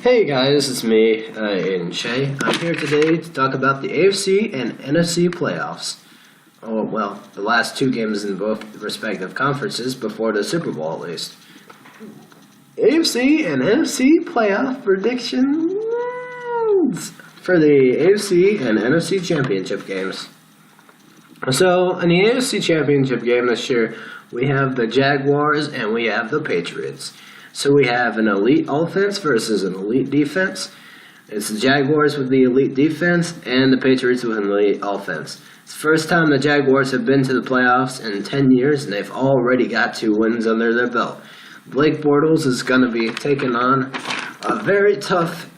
Hey guys, it's me, Aiden Shea. I'm here today to talk about the AFC and NFC playoffs. Oh, well, the last two games in both respective conferences before the Super Bowl at least. AFC and NFC playoff predictions for the AFC and NFC championship games. So, in the AFC championship game this year, we have the Jaguars and we have the Patriots. So we have an elite offense versus an elite defense. It's the Jaguars with the elite defense and the Patriots with an elite offense. It's the first time the Jaguars have been to the playoffs in 10 years, and they've already got 2 wins under their belt. Blake Bortles is going to be taking on a very tough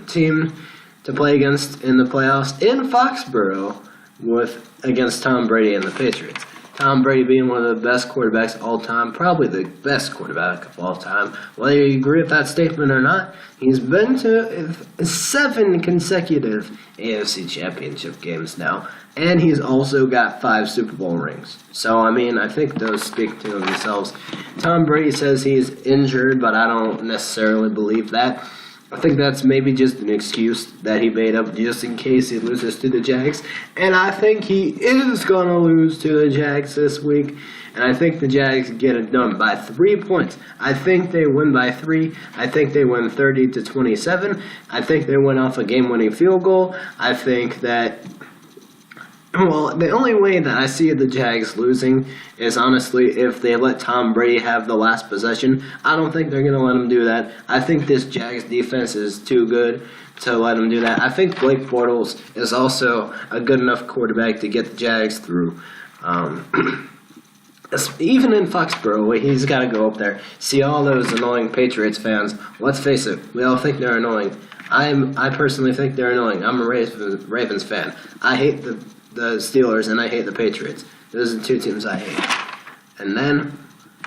team to play against in the playoffs in Foxborough against Tom Brady and the Patriots. Tom Brady being one of the best quarterbacks of all time, probably the best quarterback of all time. Whether you agree with that statement or not, he's been to 7 consecutive AFC championship games now, and he's also got 5 Super Bowl rings. So, I think those speak to themselves. Tom Brady says he's injured, but I don't necessarily believe that. I think that's maybe just an excuse that he made up just in case he loses to the Jags. And I think he is going to lose to the Jags this week. And I think the Jags get it done by 3 points. I think they win by 3. I think they win 30-27. I think they win off a game-winning field goal. I think that... Well, the only way that I see the Jags losing is, honestly, if they let Tom Brady have the last possession. I don't think they're going to let him do that. I think this Jags defense is too good to let him do that. I think Blake Bortles is also a good enough quarterback to get the Jags through. Even in Foxborough, he's got to go up there, see all those annoying Patriots fans. Let's face it, we all think they're annoying. I personally think they're annoying. I'm a Ravens fan. I hate the Steelers, and I hate the Patriots. Those are the 2 teams I hate. And then,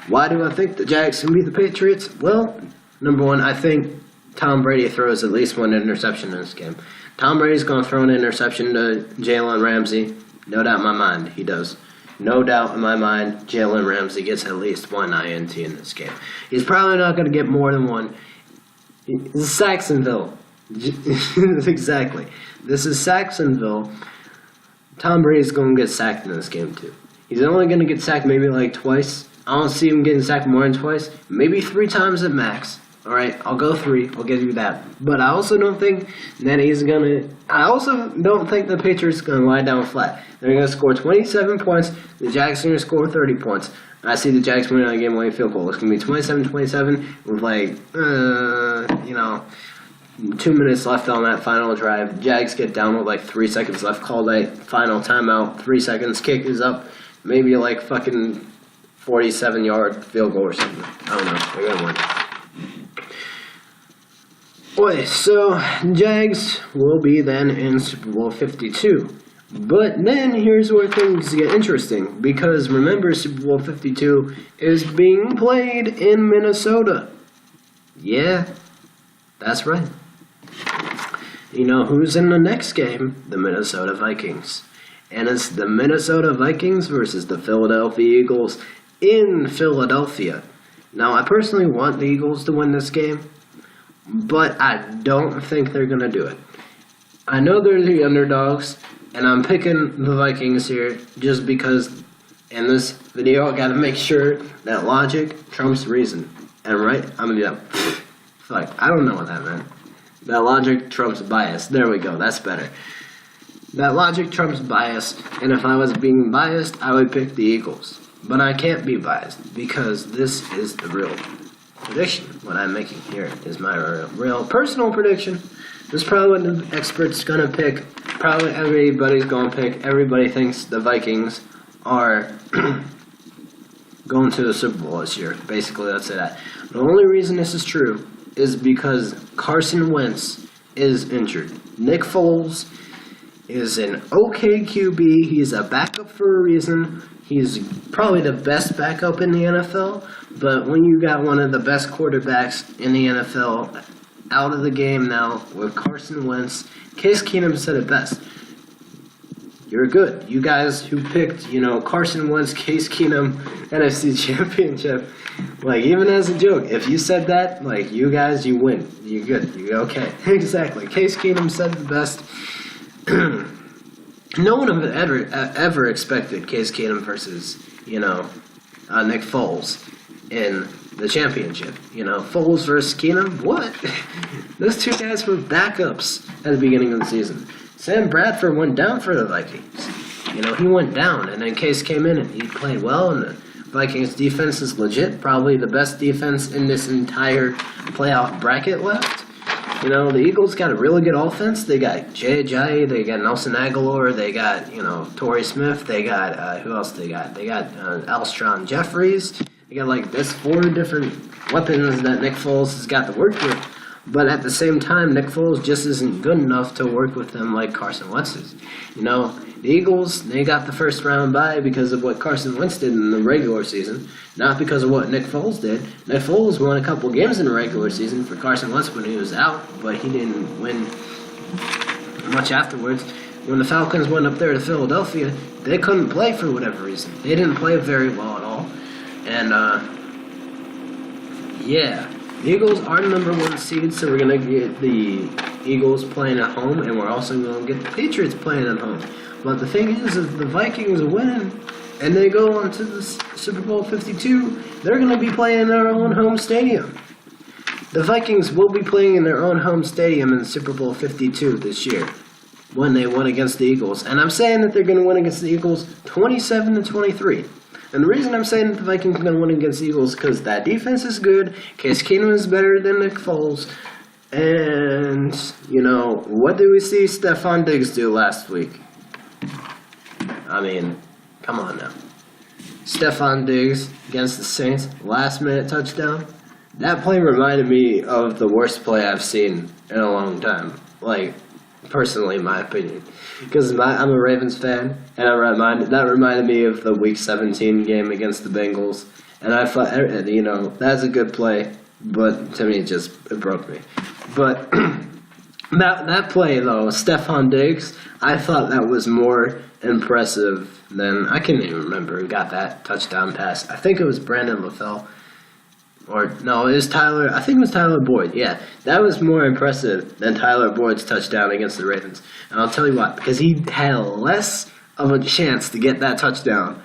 why do I think the Jags can beat the Patriots? Well, number one, I think Tom Brady throws at least 1 interception in this game. Tom Brady's going to throw an interception to Jalen Ramsey. No doubt in my mind, he does. No doubt in my mind, Jalen Ramsey gets at least 1 INT in this game. He's probably not going to get more than 1. This is Saxonville. Exactly. This is Saxonville. Tom Brady's going to get sacked in this game, too. He's only going to get sacked maybe like twice. I don't see him getting sacked more than twice. Maybe 3 times at max. All right, I'll go 3. I'll give you that. But I also don't think that he's going to... I also don't think the Patriots are going to lie down flat. They're going to score 27 points. The Jags are going to score 30 points. I see the Jags winning on a game-winning field goal. It's going to be 27-27 with 2 minutes left on that final drive. Jags get down with 3 seconds left. Call that final timeout. 3 seconds. Kick is up. Maybe fucking 47-yard field goal or something. I don't know. They're going to win. Okay, so Jags will be then in Super Bowl 52. But then here's where things get interesting. Because remember, Super Bowl 52 is being played in Minnesota. Yeah, that's right. You know who's in the next game? The Minnesota Vikings. And it's the Minnesota Vikings versus the Philadelphia Eagles in Philadelphia. Now, I personally want the Eagles to win this game, but I don't think they're going to do it. I know they're the underdogs, and I'm picking the Vikings here just because in this video I got to make sure that logic trumps reason. And right, I'm going to do that. Fuck, I don't know what that meant. That logic trumps bias. There we go. That's better. That logic trumps bias, and if I was being biased, I would pick the Eagles. But I can't be biased, because this is the real prediction. What I'm making here is my real personal prediction. This is probably what the experts going to pick. Probably everybody's going to pick. Everybody thinks the Vikings are going to the Super Bowl this year. Basically, let's say that. The only reason this is true is because Carson Wentz is injured. Nick Foles is an okay QB. He's a backup for a reason. He's probably the best backup in the NFL. But when you got one of the best quarterbacks in the NFL out of the game now with Carson Wentz, Case Keenum said it best. you're good. You guys who picked, Carson Wentz, Case Keenum, NFC Championship, like, even as a joke, if you said that, like, you guys, you win. You're good. You're okay. Exactly. Case Keenum said the best. No one would ever expected Case Keenum versus, Nick Foles in the championship. Foles versus Keenum? What? Those two guys were backups at the beginning of the season. Sam Bradford went down for the Vikings. He went down, and then Case came in and he played well, and the Vikings defense is legit, probably the best defense in this entire playoff bracket left. The Eagles got a really good offense. They got Jay Ajayi, they got Nelson Aguilar, they got, Torrey Smith, they got, who else they got? They got Alshon Jeffries. They got, like, this 4 different weapons that Nick Foles has got to work with. But at the same time, Nick Foles just isn't good enough to work with them like Carson Wentz is. The Eagles, they got the first round bye because of what Carson Wentz did in the regular season, not because of what Nick Foles did. Nick Foles won a couple games in the regular season for Carson Wentz when he was out, but he didn't win much afterwards. When the Falcons went up there to Philadelphia, they couldn't play for whatever reason. They didn't play very well at all. And, the Eagles are number 1 seed, so we're going to get the Eagles playing at home, and we're also going to get the Patriots playing at home. But the thing is, if the Vikings win and they go on to the Super Bowl 52, they're going to be playing in their own home stadium. The Vikings will be playing in their own home stadium in Super Bowl 52 this year when they win against the Eagles. And I'm saying that they're going to win against the Eagles 27-23. And the reason I'm saying that the Vikings are going to win against the Eagles is because that defense is good. Case Keenum is better than Nick Foles. And, what did we see Stephon Diggs do last week? I mean, come on now. Stephon Diggs against the Saints, last-minute touchdown. That play reminded me of the worst play I've seen in a long time. Like, personally, in my opinion. Because I'm a Ravens fan, and that reminded me of the Week 17 game against the Bengals. And I thought, that's a good play, but to me, it broke me. But that play, though, Stephon Diggs, I thought that was more impressive than, I can't even remember who got that touchdown pass. I think it was Brandon LaFell. Or, no, it was Tyler. I think it was Tyler Boyd. Yeah, that was more impressive than Tyler Boyd's touchdown against the Ravens. And I'll tell you what, because he had less of a chance to get that touchdown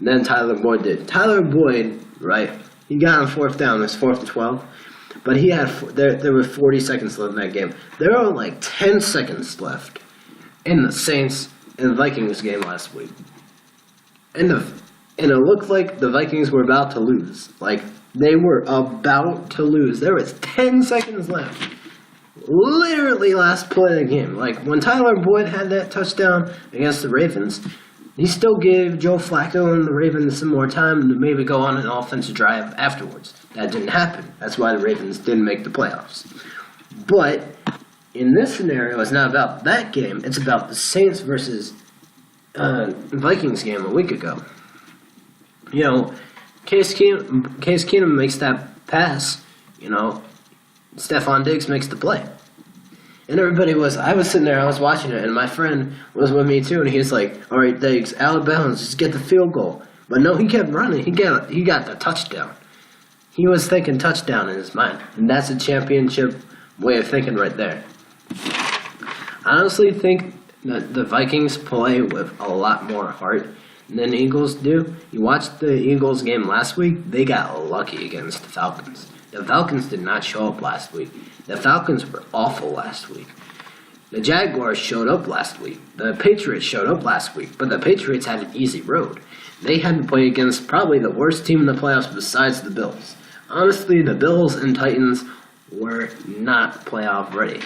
than Tyler Boyd did. Tyler Boyd, right, he got on 4th down. It was 4th and 12. But he had, there were 40 seconds left in that game. There were like 10 seconds left in the Saints and Vikings game last week. And it looked like the Vikings were about to lose. Like, they were about to lose. There was 10 seconds left. Literally last play of the game. Like, when Tyler Boyd had that touchdown against the Ravens, he still gave Joe Flacco and the Ravens some more time to maybe go on an offensive drive afterwards. That didn't happen. That's why the Ravens didn't make the playoffs. But in this scenario, it's not about that game. It's about the Saints versus Vikings game a week ago. Case Keenum makes that pass, Stephon Diggs makes the play. And I was sitting there, I was watching it, and my friend was with me too, and he was like, all right, Diggs, out of bounds, just get the field goal. But no, he kept running. He got the touchdown. He was thinking touchdown in his mind, and that's a championship way of thinking right there. I honestly think that the Vikings play with a lot more heart than the Eagles do. You watched the Eagles game last week, they got lucky against the Falcons. The Falcons did not show up last week. The Falcons were awful last week. The Jaguars showed up last week. The Patriots showed up last week, but the Patriots had an easy road. They had to play against probably the worst team in the playoffs besides the Bills. Honestly, the Bills and Titans were not playoff ready.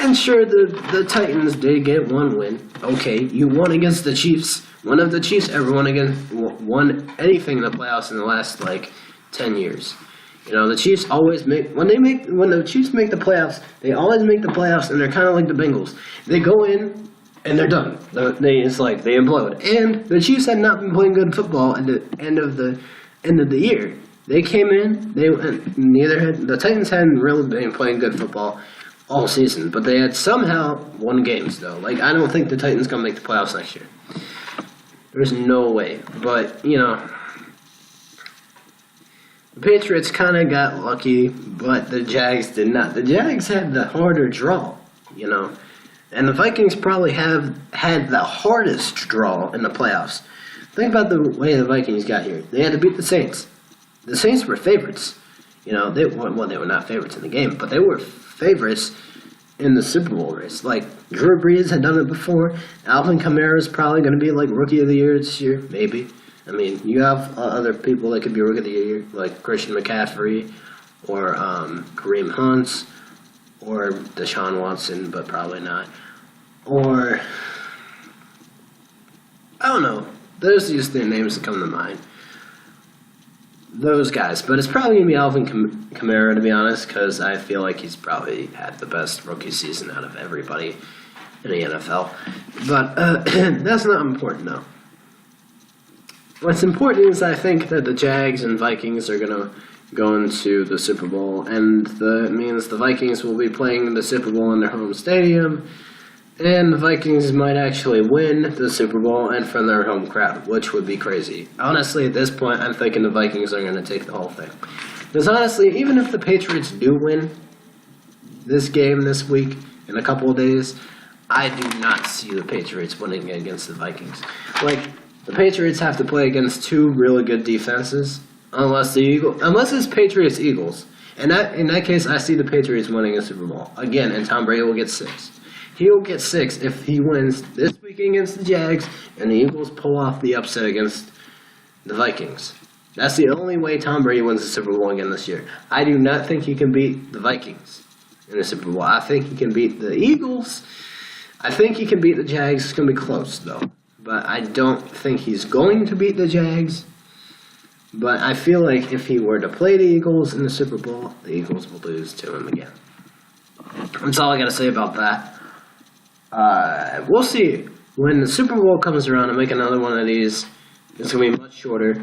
And sure, the Titans did get one win. Okay, you won against the Chiefs. One of the Chiefs ever won anything in the playoffs in the last 10 years. The Chiefs always when the Chiefs make the playoffs, they always make the playoffs, and they're kind of like the Bengals. They go in and they're done. They implode. And the Chiefs had not been playing good football at the end of the year. They came in. The Titans hadn't really been playing good football. all season, but they had somehow won games, though. Like, I don't think the Titans gonna make the playoffs next year. There's no way. But, you know, the Patriots kind of got lucky, but the Jags did not. The Jags had the harder draw, you know, and the Vikings probably have had the hardest draw in the playoffs. Think about the way the Vikings got here. They had to beat the Saints. The Saints were favorites. You know, they were not favorites in the game, but they were favorites in the Super Bowl race. Like, Drew Brees had done it before. Alvin Kamara is probably going to be, like, Rookie of the Year this year, maybe. I mean, you have other people that could be Rookie of the Year, like Christian McCaffrey, or Kareem Hunt, or Deshaun Watson, but probably not. Or, I don't know. Those are just the names that come to mind. Those guys. But it's probably going to be Alvin Kamara, to be honest, because I feel like he's probably had the best rookie season out of everybody in the NFL. But that's not important, though. What's important is I think that the Jags and Vikings are going to go into the Super Bowl, and that means the Vikings will be playing the Super Bowl in their home stadium, and the Vikings might actually win the Super Bowl and from their home crowd, which would be crazy. Honestly, at this point, I'm thinking the Vikings are going to take the whole thing. Because honestly, even if the Patriots do win this game this week, in a couple of days, I do not see the Patriots winning against the Vikings. Like, the Patriots have to play against two really good defenses, unless it's Patriots-Eagles. And in that case, I see the Patriots winning a Super Bowl. Again, and Tom Brady will get 6. He'll get 6 if he wins this week against the Jags and the Eagles pull off the upset against the Vikings. That's the only way Tom Brady wins the Super Bowl again this year. I do not think he can beat the Vikings in the Super Bowl. I think he can beat the Eagles. I think he can beat the Jags. It's going to be close, though. But I don't think he's going to beat the Jags. But I feel like if he were to play the Eagles in the Super Bowl, the Eagles will lose to him again. That's all I got to say about that. We'll see. When the Super Bowl comes around and make another one of these, it's going to be much shorter.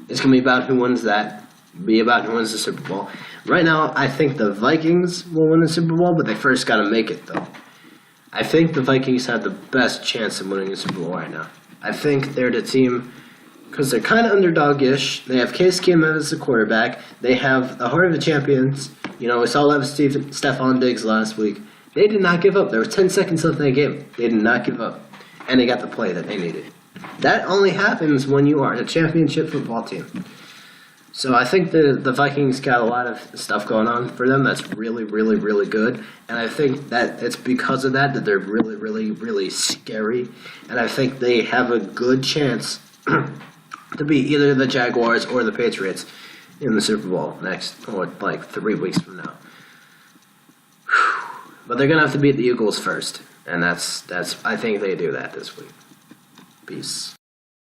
It's going to be about who wins that. Be about who wins the Super Bowl. Right now, I think the Vikings will win the Super Bowl, but they first got to make it, though. I think the Vikings have the best chance of winning the Super Bowl right now. I think they're the team, because they're kind of underdog-ish. They have Case Keenum as the quarterback. They have the heart of the champions. You know, we saw that with Stephon Diggs last week. They did not give up. There were 10 seconds left in the game. They did not give up. And they got the play that they needed. That only happens when you are a championship football team. So I think the Vikings got a lot of stuff going on for them that's really, really, really good. And I think that it's because of that they're really, really, really scary. And I think they have a good chance to beat either the Jaguars or the Patriots in the Super Bowl like 3 weeks from now. But they're going to have to beat the Eagles first. And that's I think they do that this week. Peace.